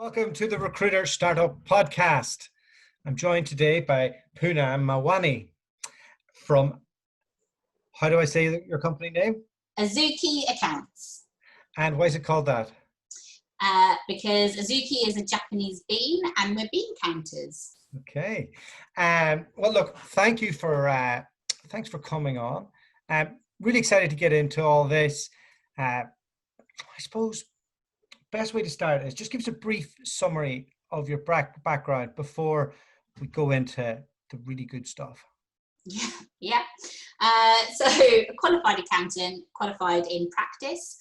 Welcome to the Recruiter Startup Podcast. I'm joined today by Poonam Mawani from, how do I say your company name? Azuki Accounts. And why is it called that? Because Azuki is a Japanese bean and we're bean counters. Okay. Well, look, thanks for coming on. Really excited to get into all this. I suppose best way to start is just give us a brief summary of your background before we go into the really good stuff. Yeah. So a qualified accountant, qualified in practice,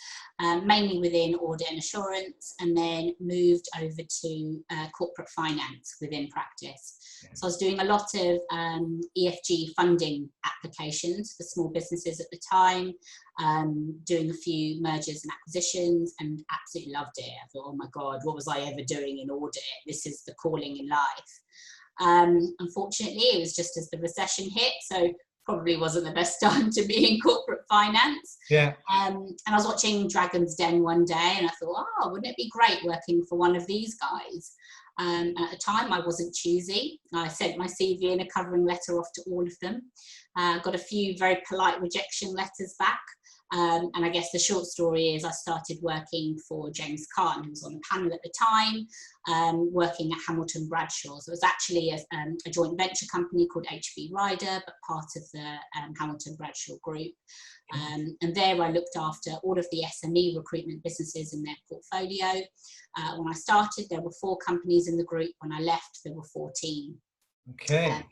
mainly within audit and assurance, and then moved over to corporate finance within practice. Yeah. So I was doing a lot of EFG funding applications for small businesses at the time, doing a few mergers and acquisitions, and absolutely loved it. I thought, oh my God, what was I ever doing in audit? This is the calling in life. Unfortunately, it was just as the recession hit, so probably wasn't the best time to be in corporate finance. Yeah. And I was watching Dragon's Den one day and I thought, oh, wouldn't it be great working for one of these guys? At the time, I wasn't choosy. I sent my CV and a covering letter off to all of them. Got a few very polite rejection letters back. And I guess the short story is I started working for James Caan, who was on the panel at the time, working at Hamilton Bradshaw. So it was actually a joint venture company called HB Ryder, but part of the Hamilton Bradshaw group. And there I looked after all of the SME recruitment businesses in their portfolio. When I started, there were 4 companies in the group. When I left, there were 14. Okay.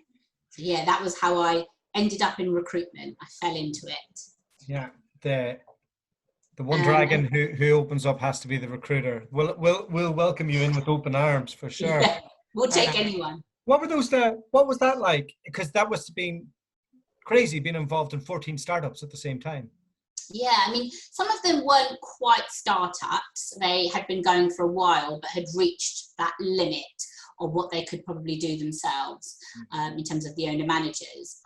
So yeah, that was how I ended up in recruitment. I fell into it. Yeah. The one dragon who opens up has to be the recruiter. We'll welcome you in with open arms for sure. Yeah, we'll take anyone. What was that like? Because that must have been crazy, being involved in 14 startups at the same time. Yeah, I mean, some of them weren't quite startups. They had been going for a while, but had reached that limit of what they could probably do themselves in terms of the owner managers.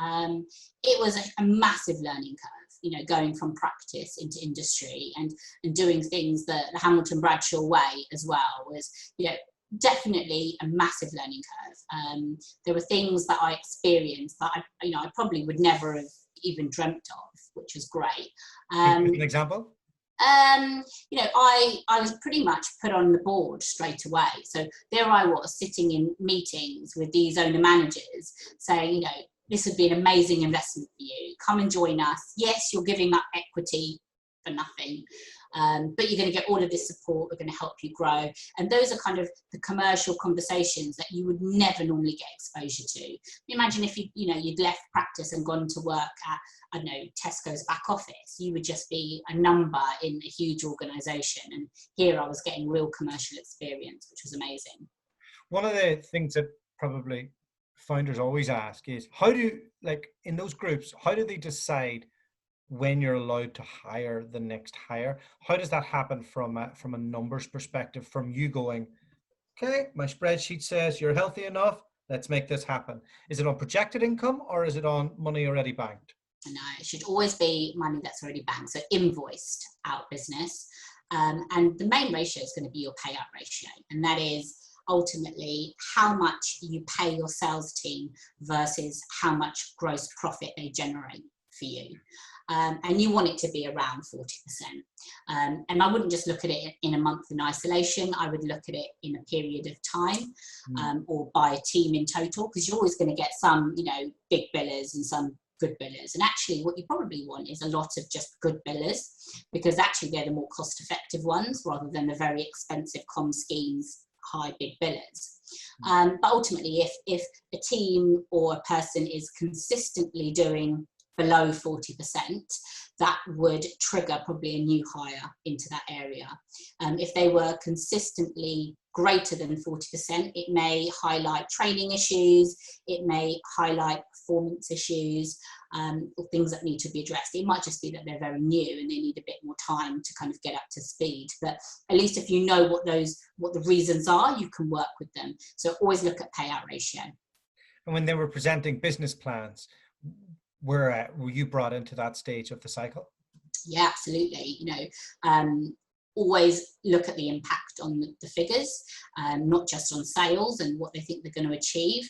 It was a massive learning curve, going from practice into industry and doing things the Hamilton Bradshaw way as well was, definitely a massive learning curve. There were things that I experienced that I probably would never have even dreamt of, which was great. An example? I was pretty much put on the board straight away. So there I was sitting in meetings with these owner managers saying, this would be an amazing investment for you. Come and join us. Yes, you're giving up equity for nothing, but you're going to get all of this support. We're going to help you grow. And those are kind of the commercial conversations that you would never normally get exposure to. Imagine if you'd left practice and gone to work at, I don't know, Tesco's back office. You would just be a number in a huge organisation. And here I was getting real commercial experience, which was amazing. One of the things that probably founders always ask is, in those groups, how do they decide when you're allowed to hire the next hire? How does that happen from a numbers perspective, from you going, okay, my spreadsheet says you're healthy enough, let's make this happen? Is it on projected income or is it on money already banked? No, it should always be money that's already banked, so invoiced out business. And the main ratio is going to be your payout ratio, and that is ultimately how much you pay your sales team versus how much gross profit they generate for you. And you want it to be around 40%. And I wouldn't just look at it in a month in isolation. I would look at it in a period of time, or by a team in total, because you're always going to get some, big billers and some good billers. And actually what you probably want is a lot of just good billers, because actually they're the more cost effective ones rather than the very expensive comm schemes, high big billers. But ultimately, if a team or a person is consistently doing below 40%, that would trigger probably a new hire into that area. If they were consistently greater than 40%, it may highlight training issues, it may highlight performance issues, or things that need to be addressed. It might just be that they're very new and they need a bit more time to kind of get up to speed. But at least if you know what the reasons are, you can work with them. So always look at payout ratio. And when they were presenting business plans, were you brought into that stage of the cycle? Yeah, absolutely. always look at the impact on the figures, not just on sales and what they think they're going to achieve,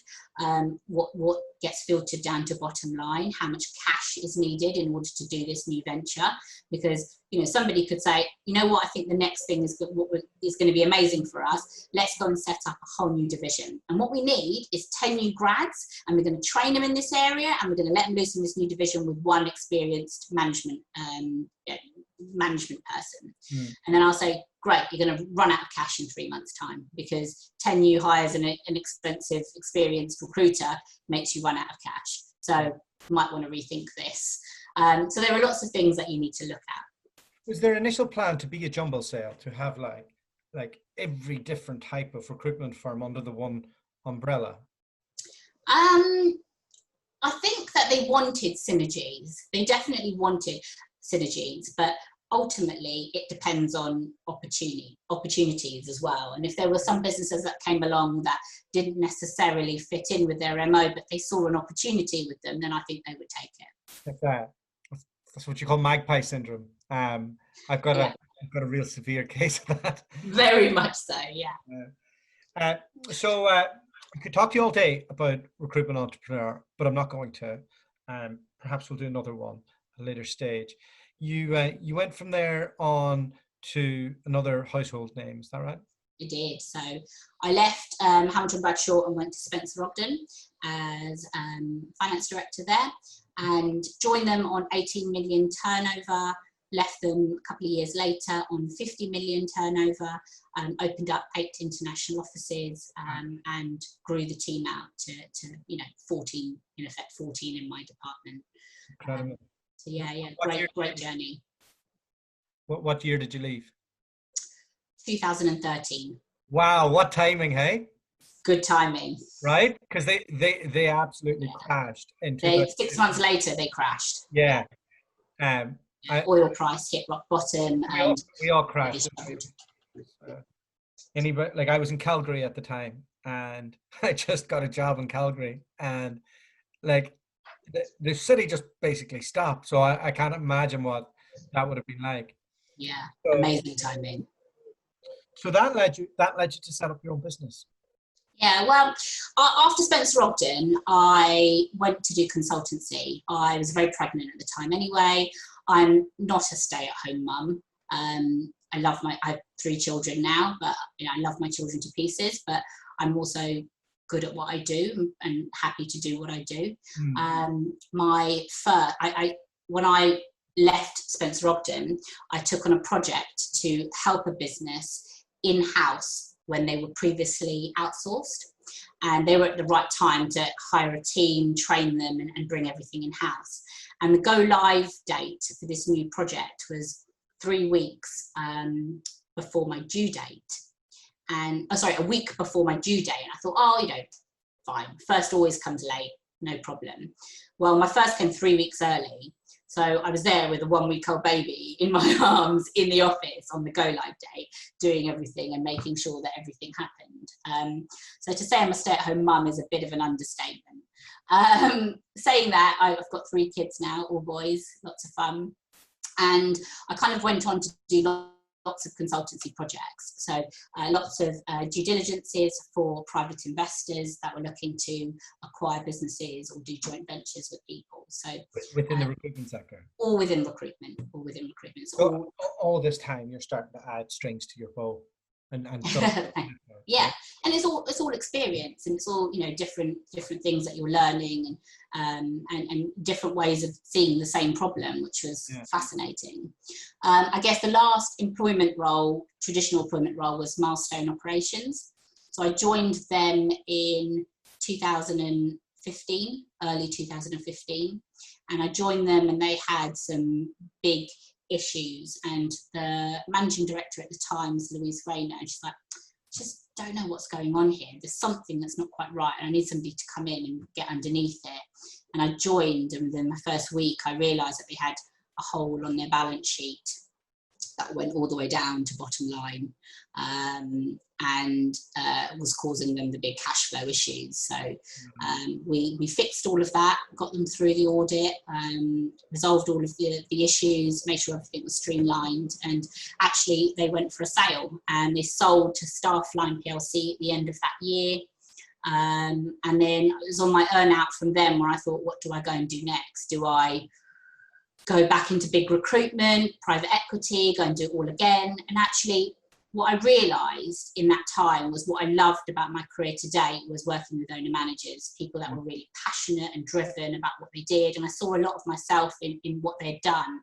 what gets filtered down to bottom line, how much cash is needed in order to do this new venture. Because, you know, somebody could say, you know what, I think the next thing is going to be amazing for us. Let's go and set up a whole new division. And what we need is 10 new grads, and we're going to train them in this area, and we're going to let them loose in this new division with one experienced management person. And then I'll say, great, you're going to run out of cash in 3 months' time, because 10 new hires and an expensive, experienced recruiter makes you run out of cash. So you might want to rethink this. So there are lots of things that you need to look at. Was there initial plan to be a jumble sale, to have like every different type of recruitment firm under the one umbrella? I think that they wanted synergies. They definitely wanted synergies, but ultimately it depends on opportunities as well. And if there were some businesses that came along that didn't necessarily fit in with their MO, but they saw an opportunity with them, then I think they would take it. That's what you call magpie syndrome. I've got a real severe case of that. Very much so, yeah. So I could talk to you all day about recruitment entrepreneur, but I'm not going to. Perhaps we'll do another one at a later stage. You went from there on to another household name, is that right? I did. So I left Hamilton Bradshaw and went to Spencer Ogden as finance director there, and joined them on 18 million turnover. Left them a couple of years later on 50 million turnover, opened up 8 international offices, and grew the team out to 14, in effect 14 in my department. Incredible. So yeah, great journey. What year did you leave? 2013. Wow, what timing, hey? Good timing. Right? Because they absolutely crashed. 6 months later, they crashed. Yeah. Oil price hit rock bottom, and we all crashed. Anybody, like, I was in Calgary at the time, and I just got a job in Calgary, and like the city just basically stopped. So I can't imagine what that would have been like. Yeah, so, amazing timing. So that led you to set up your own business. Yeah, well, after Spencer Ogden, I went to do consultancy. I was very pregnant at the time anyway. I'm not a stay-at-home mum. I have 3 children now, but I love my children to pieces, but I'm also good at what I do and happy to do what I do. When I left Spencer Ogden, I took on a project to help a business in-house when they were previously outsourced, and they were at the right time to hire a team, train them, and bring everything in-house. And the go live date for this new project was 3 weeks before my due date. And a week before my due date. And I thought, fine. First always comes late, no problem. Well, my first came 3 weeks early. So I was there with a 1-week-old baby in my arms in the office on the go live day, doing everything and making sure that everything happened. So to say I'm a stay-at-home mum is a bit of an understatement. Saying that, I've got 3 kids now, all boys, lots of fun. And I kind of went on to do lots of consultancy projects. So lots of due diligences for private investors that were looking to acquire businesses or do joint ventures with people. So within the recruitment sector? All within recruitment. So all this time you're starting to add strings to your bow. And yeah, and it's all experience, and it's all different things that you're learning, and different ways of seeing the same problem, which was fascinating. I guess the last traditional employment role was Milestone Operations. So I joined them in 2015, early 2015, and I joined them, and they had some big issues, and the managing director at the time was Louise Rayner, and she's like, just don't know what's going on here. There's something that's not quite right, and I need somebody to come in and get underneath it. And I joined, and within my first week I realised that they had a hole on their balance sheet that went all the way down to bottom line. and was causing them the big cash flow issues. So we fixed all of that, got them through the audit, resolved all of the issues, made sure everything was streamlined, and actually they went for a sale and they sold to Staffline PLC at the end of that year. And then it was on my earn out from them where I thought, what do I go and do next? Do I go back into big recruitment, private equity, go and do it all again? And actually, what I realised in that time was what I loved about my career to date was working with owner managers, people that were really passionate and driven about what they did. And I saw a lot of myself in what they'd done.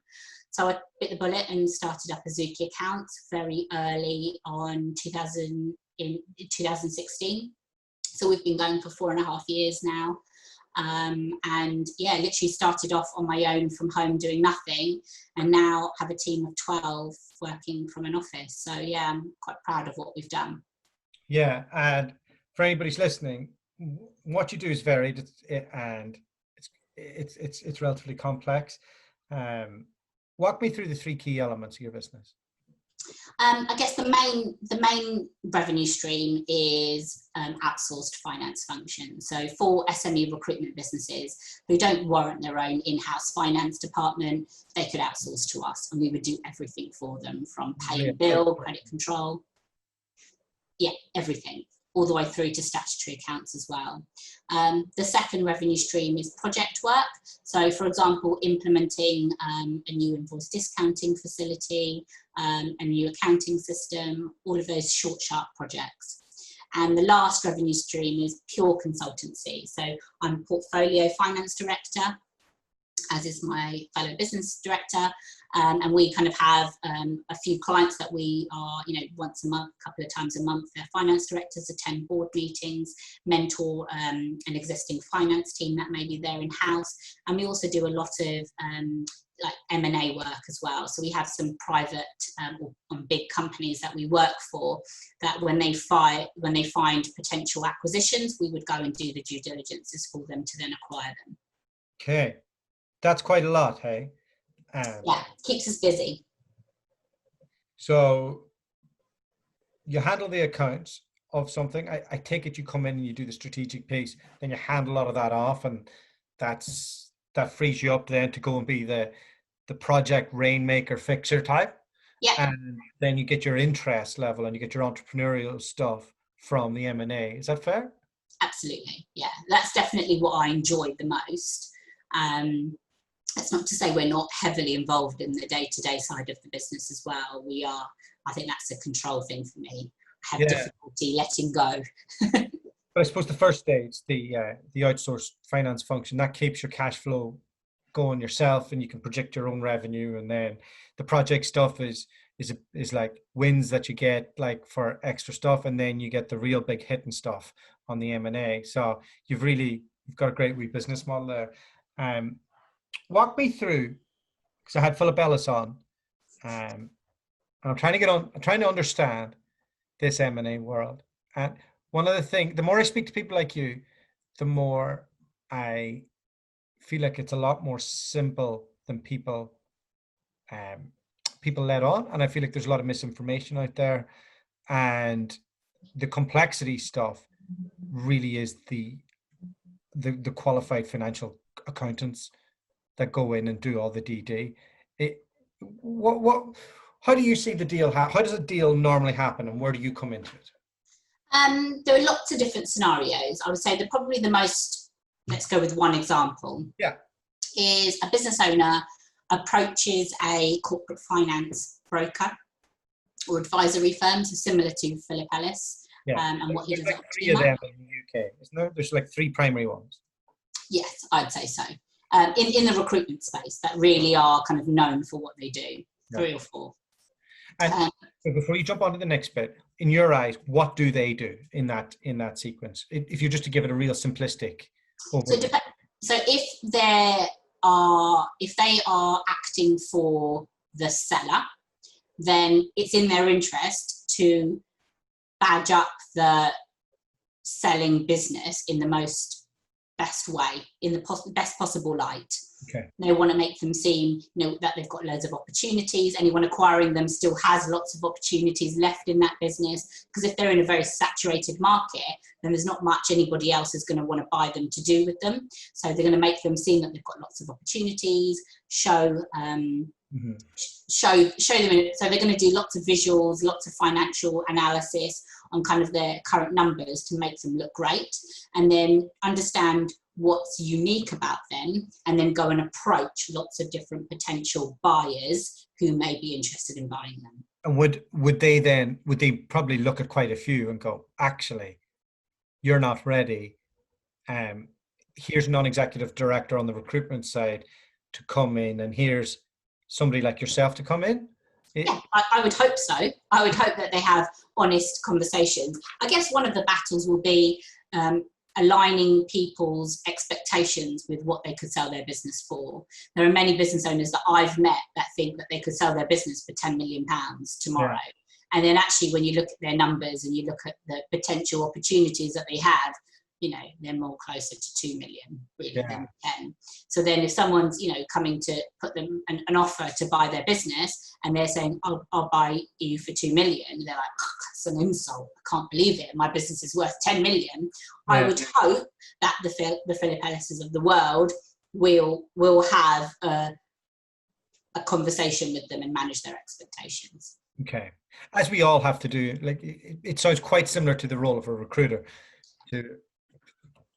So I bit the bullet and started up Azuki Accounts very early in 2016. So we've been going for 4.5 years now. And yeah, literally started off on my own from home doing nothing, and now have a team of 12 working from an office. So yeah, I'm quite proud of what we've done. Yeah, and for anybody's listening, what you do is varied, and it's relatively complex. Walk me through the 3 key elements of your business. I guess the main revenue stream is outsourced finance function. So for SME recruitment businesses who don't warrant their own in-house finance department, they could outsource to us, and we would do everything for them, from pay and bill, credit control, yeah, everything, all the way through to statutory accounts as well. The second revenue stream is project work. So for example, implementing a new invoice discounting facility, a new accounting system, all of those short, sharp projects. And the last revenue stream is pure consultancy. So I'm portfolio finance director, as is my fellow business director. And we kind of have a few clients that we are, once a month, a couple of times a month, their finance directors attend board meetings, mentor an existing finance team that may be there in-house. And we also do a lot of like M&A work as well. So we have some private or big companies that we work for, that when they find potential acquisitions, we would go and do the due diligences for them to then acquire them. Okay, that's quite a lot, hey? Yeah, keeps us busy. So you handle the accounts of something. I take it you come in and you do the strategic piece, then you hand a lot of that off, and that frees you up then to go and be the project rainmaker fixer type. Yeah. And then you get your interest level and you get your entrepreneurial stuff from the M&A. Is that fair? Absolutely. Yeah, that's definitely what I enjoyed the most. That's not to say we're not heavily involved in the day-to-day side of the business as well. We are. I think that's a control thing for me. I have difficulty letting go. But I suppose the first stage, the outsourced finance function, that keeps your cash flow going yourself, and you can project your own revenue. And then the project stuff is like wins that you get like for extra stuff, and then you get the real big hitting stuff on the M&A. So you've got a great wee business model there. Walk me through, because I had Philip Ellis on, and I'm trying to understand this M&A world. And one of the things, the more I speak to people like you, the more I feel like it's a lot more simple than people let on. And I feel like there's a lot of misinformation out there, and the complexity stuff really is the qualified financial accountants that go in and do all the DD. How do you see the deal? How does a deal normally happen, and where do you come into it? There are lots of different scenarios. I would say that probably the most, let's go with one example, is a business owner approaches a corporate finance broker or advisory firm, so similar to Philip Ellis. And what he does. Like 3 of them in the UK, isn't there? There's like 3 primary ones. Yes, I'd say so. In the recruitment space, that really are kind of known for what they do. 3 or 4. And so before you jump on to the next bit, in your eyes, what do they do in that sequence? If you're just to give it a real simplistic overview. So if they are acting for the seller, then it's in their interest to badge up the selling business in the most best way, in the best possible light. Okay. They want to make them seem, that they've got loads of opportunities. Anyone acquiring them still has lots of opportunities left in that business, because if they're in a very saturated market, then there's not much anybody else is going to want to buy them to do with them. So they're going to make them seem that they've got lots of opportunities, show them so they're going to do lots of visuals, lots of financial analysis on kind of their current numbers to make them look great, and then understand what's unique about them, and then go and approach lots of different potential buyers who may be interested in buying them. And would they probably look at quite a few and go, actually, you're not ready. Here's a non-executive director on the recruitment side to come in, and here's somebody like yourself to come in? Yeah, I would hope so. I would hope that they have honest conversations. I guess one of the battles will be aligning people's expectations with what they could sell their business for. There are many business owners that I've met that think that they could sell their business for £10 million tomorrow. Yeah. And then actually when you look at their numbers and you look at the potential opportunities that they have, they're more closer to 2 million really than 10. So then if someone's, coming to put them an offer to buy their business and they're saying, I'll buy you for 2 million, they're like, oh, that's an insult. I can't believe it. My business is worth 10 million. Yeah. I would hope that the Philip Ellis's of the world will have a conversation with them and manage their expectations. Okay. As we all have to do, it sounds quite similar to the role of a recruiter.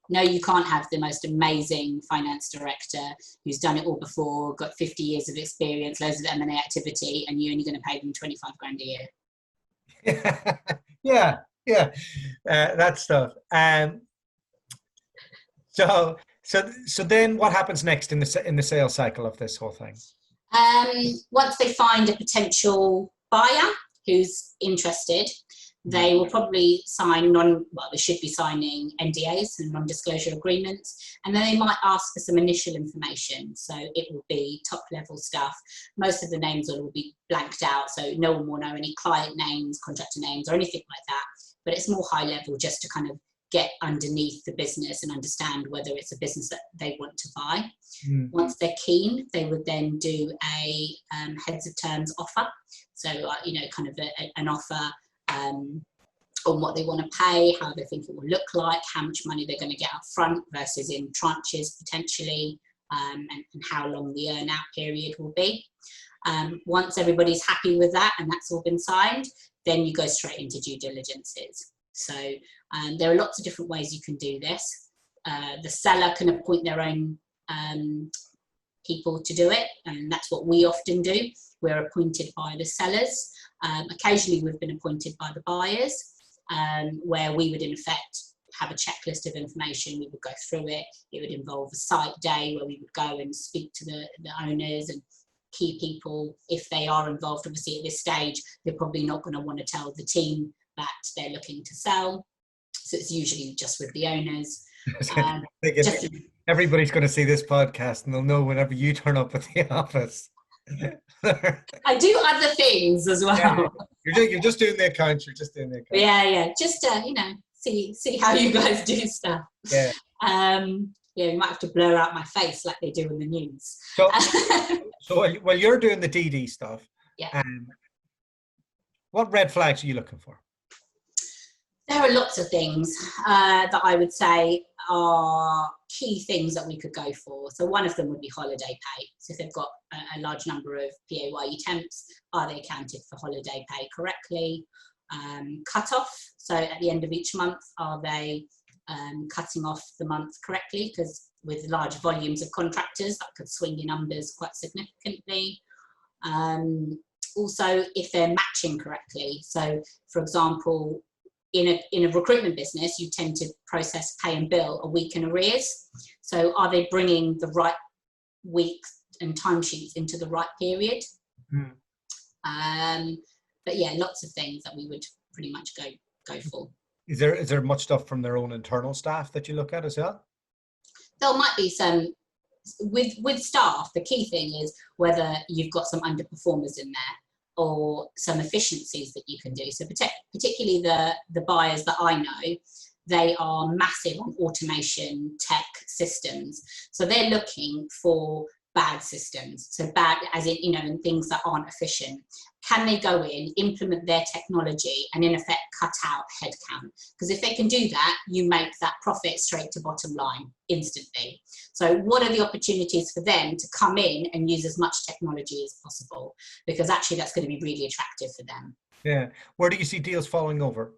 No, you can't have the most amazing finance director who's done it all before, got 50 years of experience, loads of M&A activity, and you're only going to pay them 25 grand a year. Yeah. That stuff. So then what happens next in the sales cycle of this whole thing? Once they find a potential buyer who's interested, they will probably they should be signing NDAs and non-disclosure agreements, and then they might ask for some initial information. So it will be top level stuff. Most of the names will be blanked out, so no one will know any client names, contractor names, or anything like that. But it's more high level, just to kind of get underneath the business and understand whether it's a business that they want to buy. Once they're keen, they would then do a heads of terms offer. So, kind of an offer on what they want to pay, how they think it will look like, how much money they're going to get up front versus in tranches potentially, and how long the earn out period will be. Once everybody's happy with that and that's all been signed, then you go straight into due diligences. So there are lots of different ways you can do this. The seller can appoint their own people to do it, and that's what we often do. We're appointed by the sellers. Occasionally we've been appointed by the buyers, where we would in effect have a checklist of information. We would go through it. It would involve a site day where we would go and speak to the owners and key people if they are involved. Obviously at this stage they're probably not going to want to tell the team that they're looking to sell, so it's usually just with the owners. Everybody's going to see this podcast and they'll know whenever you turn up at the office. I do other things as well. Yeah, you're just doing the accounts. You're just doing the accounts. Yeah. Just see how you guys do stuff. Yeah. You might have to blur out my face like they do in the news. So while you're doing the DD stuff, what red flags are you looking for? There are lots of things that I would say are key things that we could go for. So one of them would be holiday pay. So if they've got a large number of PAYE temps, are they accounted for holiday pay correctly? Cut off. So at the end of each month, are they cutting off the month correctly? Because with large volumes of contractors, that could swing your numbers quite significantly. Also, if they're matching correctly. So for example, in a recruitment business, you tend to process pay and bill a week in arrears. So are they bringing the right weeks and timesheets into the right period? But yeah, lots of things that we would pretty much go for. Is there much stuff from their own internal staff that you look at as well? There might be some with staff. The key thing is whether you've got some underperformers in there or some efficiencies that you can do. So particularly the buyers that I know, they are massive on automation tech systems. So they're looking for bad systems, so bad as in, you know, in things that aren't efficient. Can they go in, implement their technology, and in effect cut out headcount? Because if they can do that, you make that profit straight to bottom line instantly. So what are the opportunities for them to come in and use as much technology as possible? Because actually that's going to be really attractive for them. Yeah. Where do you see deals falling over?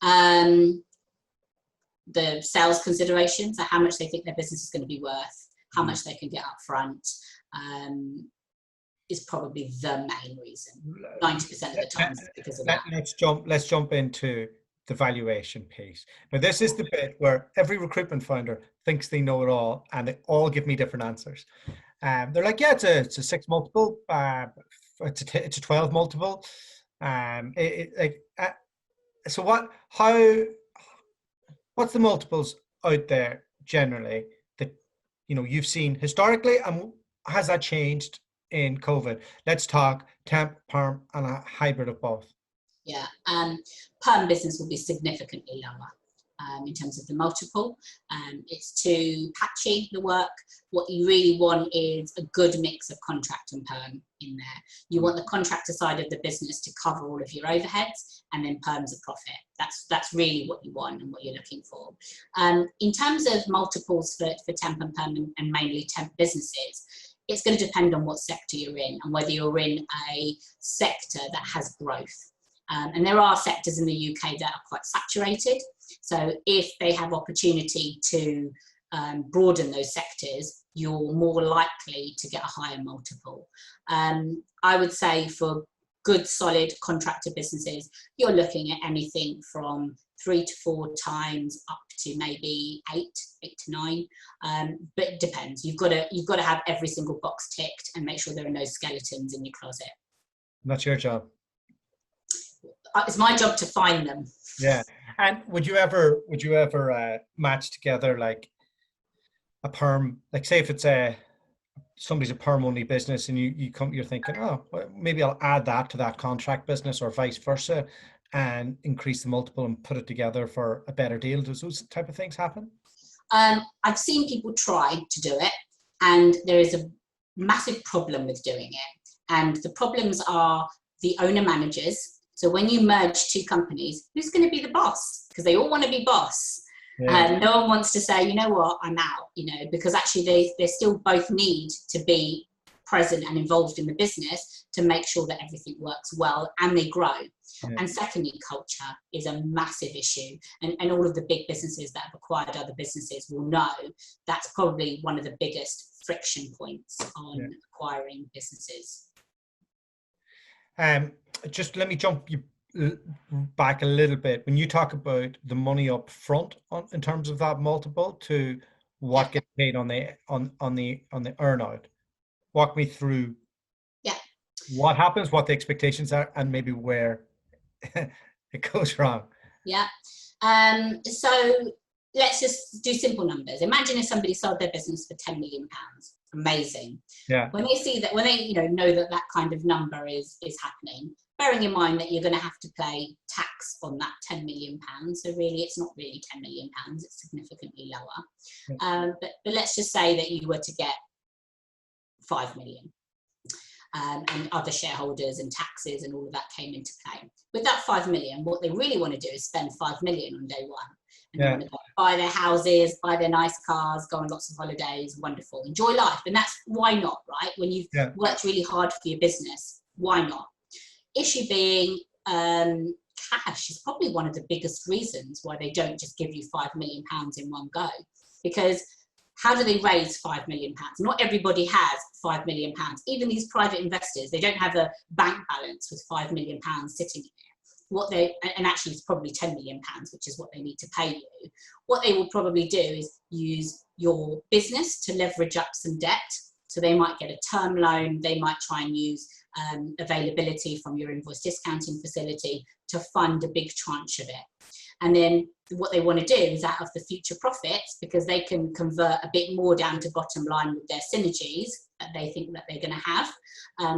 The sales considerations, so how much they think their business is going to be worth, how much they can get up front, is probably the main reason. 90% of the time it's because of that. Let's jump into the valuation piece. Now, this is the bit where every recruitment founder thinks they know it all, and they all give me different answers. They're like, yeah, it's a 6 multiple, it's a 12 multiple. So what's the multiples out there generally that, you know, you've seen historically, and has that changed in COVID? Let's talk temp, perm, and a hybrid of both. Yeah, perm business will be significantly lower in terms of the multiple. It's too patchy, the work. What you really want is a good mix of contract and perm in there. You want the contractor side of the business to cover all of your overheads, and then perm's a profit. That's really what you want and what you're looking for. In terms of multiples for temp and perm, and mainly temp businesses, it's going to depend on what sector you're in and whether you're in a sector that has growth. And there are sectors in the UK that are quite saturated. So if they have opportunity to broaden those sectors, you're more likely to get a higher multiple. I would say for good, solid contractor businesses, you're looking at anything from 3 to 4 times up to maybe 8 to 9. But it depends. You've got to have every single box ticked and make sure there are no skeletons in your closet. That's your job. It's my job to find them. Yeah. And would you ever match together like a perm, like say if it's somebody's a perm only business and you're thinking, oh, well, maybe I'll add that to that contract business, or vice versa, and increase the multiple and put it together for a better deal? Does those type of things happen? I've seen people try to do it, and there is a massive problem with doing it. And the problems are the owner managers. So when you merge 2 companies, who's going to be the boss? Because they all want to be boss. Yeah. No one wants to say, you know what, I'm out, you know, because actually they still both need to be present and involved in the business to make sure that everything works well and they grow. Yeah. And secondly, culture is a massive issue. And all of the big businesses that have acquired other businesses will know that's probably one of the biggest friction points on acquiring businesses. Just let me jump you back a little bit. When you talk about the money up front in terms of that multiple to what gets paid on the earn out, walk me through what happens, what the expectations are, and maybe where it goes wrong. Yeah. So let's just do simple numbers. Imagine if somebody sold their business for £10 million. Amazing. Yeah. When they see that, when they know that kind of number is happening, bearing in mind that you're going to have to pay tax on that £10 million. So really, it's not really £10 million. It's significantly lower. Yeah. But let's just say that you were to get 5 million. And other shareholders and taxes and all of that came into play. With that 5 million, what they really want to do is spend 5 million on day one. And they want to buy their houses, buy their nice cars, go on lots of holidays, wonderful, enjoy life. And that's why not, right? When you've worked really hard for your business, why not? Issue being cash is probably one of the biggest reasons why they don't just give you £5 million in one go. Because how do they raise £5 million? Not everybody has £5 million. Even these private investors, they don't have a bank balance with £5 million sitting there. And actually it's probably £10 million, which is what they need to pay you. What they will probably do is use your business to leverage up some debt. So they might get a term loan. They might try and use availability from your invoice discounting facility to fund a big tranche of it. And then what they want to do is out of the future profits, because they can convert a bit more down to bottom line with their synergies that they think that they're going to have.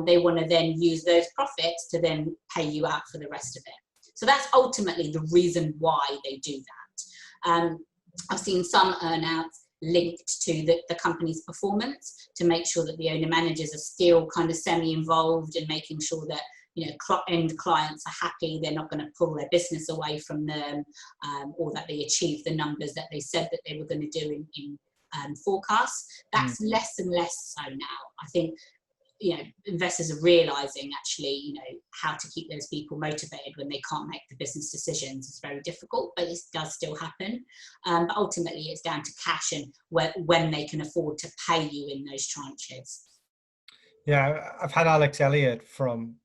They want to then use those profits to then pay you out for the rest of it. So that's ultimately the reason why they do that. I've seen some earnouts linked to the company's performance, to make sure that the owner managers are still kind of semi-involved and making sure that, you know, end clients are happy, they're not going to pull their business away from them, or that they achieve the numbers that they said that they were going to do in forecasts. That's less and less so now. I think, you know, investors are realizing actually, you know, how to keep those people motivated when they can't make the business decisions is very difficult, but it does still happen. But ultimately it's down to cash and when they can afford to pay you in those tranches. Yeah, I've had Alex Elliott from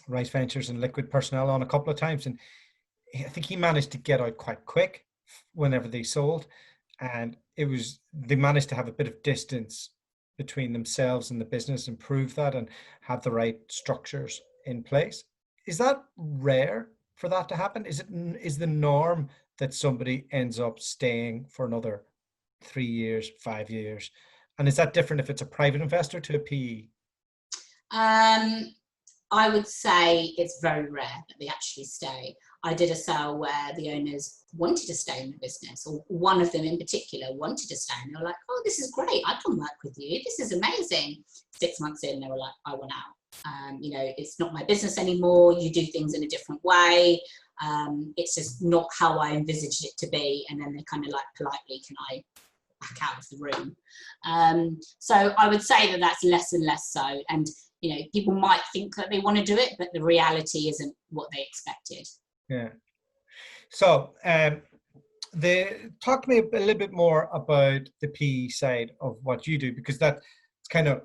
Rice Ventures and Liquid Personnel on a couple of times, and I think he managed to get out quite quick whenever they sold, and they managed to have a bit of distance between themselves and the business, and prove that, and have the right structures in place. Is that rare for that to happen? Is the norm that somebody ends up staying for another 3 years, 5 years? And is that different if it's a private investor to a PE? I would say it's very rare that they actually stay. I did a sale where the owners wanted to stay in the business, or one of them in particular wanted to stay, and they were like, oh, this is great, I can work with you, this is amazing. 6 months in, they were like, I want out. You know, it's not my business anymore, you do things in a different way, it's just not how I envisaged it to be. And then they're kind of like, politely, can I back out of the room? So I would say that that's less and less so. And you know, people might think that they want to do it, but the reality isn't what they expected. Yeah. So, talk to me a little bit more about the PE side of what you do, because that's kind of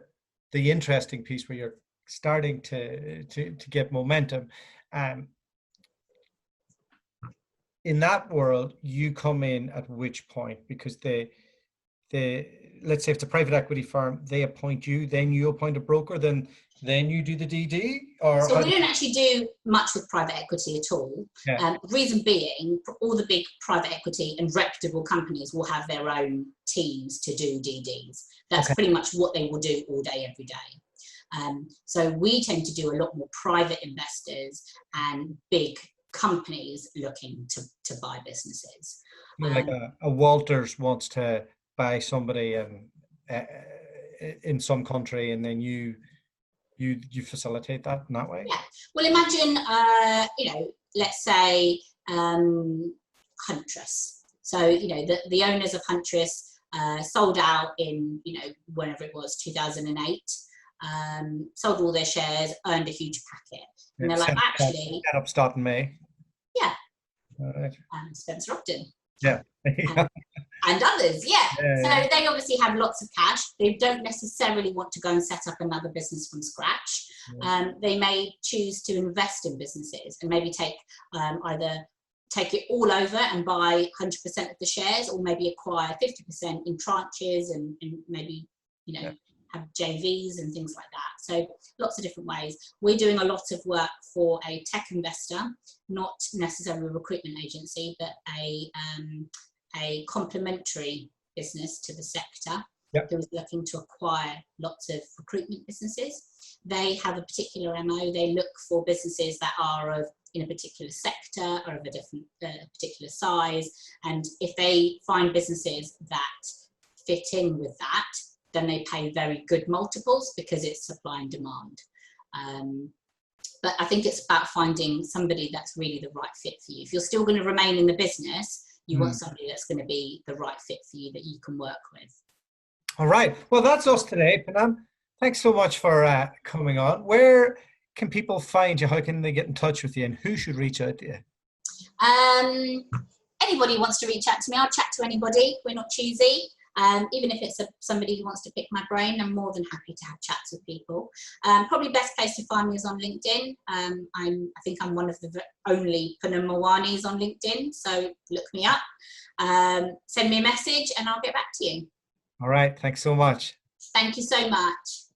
the interesting piece where you're starting to get momentum. In that world, you come in at which point? Because let's say if it's a private equity firm, they appoint you, then you appoint a broker, then you do the DD? Or so we don't actually do much with private equity at all. Yeah. Reason being, all the big private equity and reputable companies will have their own teams to do DDs. That's pretty much what they will do all day, every day. So we tend to do a lot more private investors and big companies looking to buy businesses. Like a Walters wants to buy somebody in some country, and then you facilitate that in that way? Yeah. Well, imagine, you know, let's say Huntress. So, you know, the owners of Huntress sold out in, you know, whenever it was, 2008, sold all their shares, earned a huge packet. And they're like, actually... Set up start in May. Yeah. All right. Spencer Ogden. Yeah. And others, yeah. So they obviously have lots of cash. They don't necessarily want to go and set up another business from scratch. They may choose to invest in businesses and maybe either take it all over and buy 100% of the shares, or maybe acquire 50% in tranches and maybe, you know, have JVs and things like that. So lots of different ways. We're doing a lot of work for a tech investor, not necessarily a recruitment agency, but a complementary business to the sector who is looking to acquire lots of recruitment businesses. They have a particular MO. They look for businesses that are in a particular sector or of a different particular size. And if they find businesses that fit in with that, then they pay very good multiples because it's supply and demand. But I think it's about finding somebody that's really the right fit for you. If you're still going to remain in the business, you want somebody that's going to be the right fit for you, that you can work with. All right. Well, that's us today, Poonam. Thanks so much for coming on. Where can people find you? How can they get in touch with you, and who should reach out to you? Anybody wants to reach out to me, I'll chat to anybody. We're not choosy. Even if it's somebody who wants to pick my brain, I'm more than happy to have chats with people. Probably best place to find me is on LinkedIn. I think I'm one of the only Poonam Mawanis on LinkedIn, so look me up. Send me a message and I'll get back to you. All right. Thanks so much. Thank you so much.